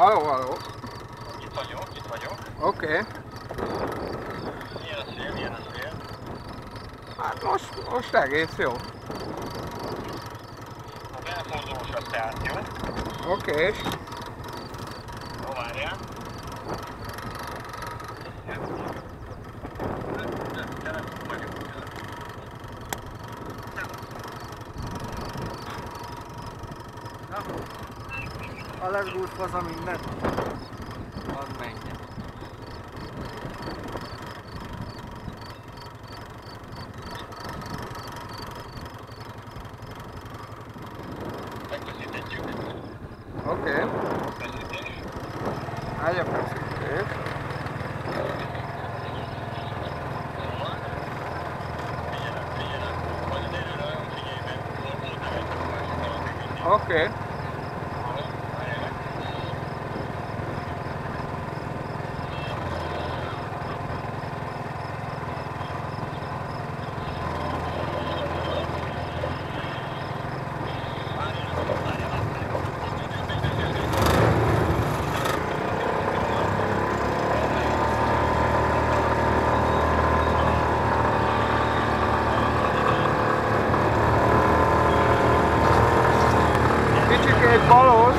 Halló, halló. Itt vagyok. Oké. Milyen a szél? Hát most egész jó. A belfordulós az tehát jó. Oké. Jó, várjál. A legúrt haza minden. Az menjen. Megköszíthetjük. Oké. Köszítés. Állj a feszítés. Figyelem. Majd az előre olyan figyelj, mert volt egy másik. Oké. Kicsikét balhoz.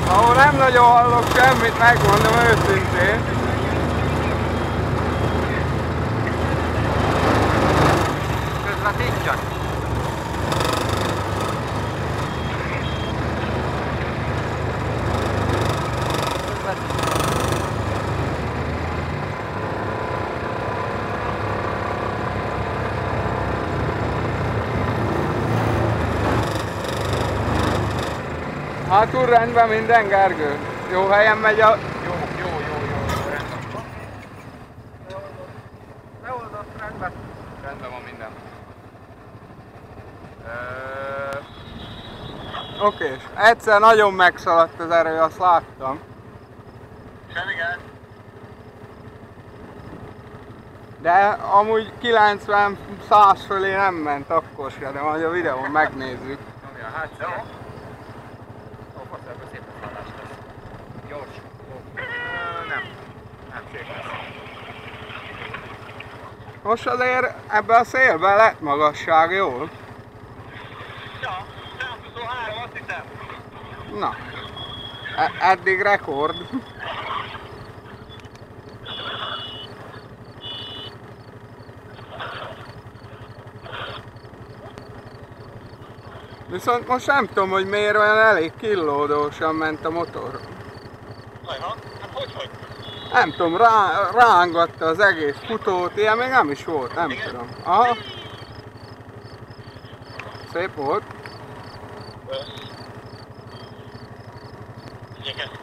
Ahol nem nagyon hallok semmit, megmondom őszintén. Közvetítsen. Hátul rendben minden, Gergő? Jó helyen megy a... Jó, rendben. Leoldott rendben. Rendben van minden. Oké, és egyszer nagyon megszaladt az erő, azt láttam. Semmi gáz. De amúgy 90-100 fölé nem ment akkor se, de majd a videón megnézzük. Ami a hátsó. Jó. Ó, faszálba szépen szállás lesz. Gyors. Nem szép lesz. Most azért ebbe a szélbe lett magasság, jól? Ja, 123, azt hiszem. Na, eddig rekord. Viszont most nem tudom, hogy miért olyan elég killódósan ment a motor. Ajha, hát hogy? Nem tudom, rángatta az egész futót, ilyen még nem is volt, nem Igen? tudom. Aha. Szép volt.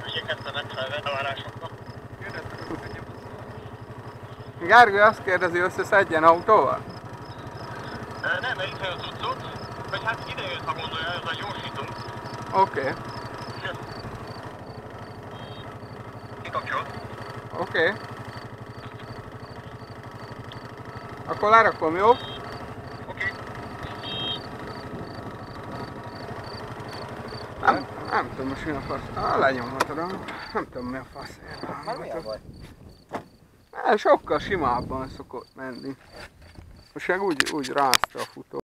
Igyekeztem megfelelni a várásoknak. Gergő azt kérdezi, összeszedjen autóval? Nem, mert itt olyan cuccot, vagy hát ide jött, ha gondolja, ezzel gyorsítunk. Oké. Kikapcsol. Oké. Akkor lerakom, jó? Oké. Nem tudom most mi a fasz. Lenyomhatod, nem tudom mi a fasz. Már milyen vagy? Sokkal simábban szokott menni. Most meg úgy rázta a futó.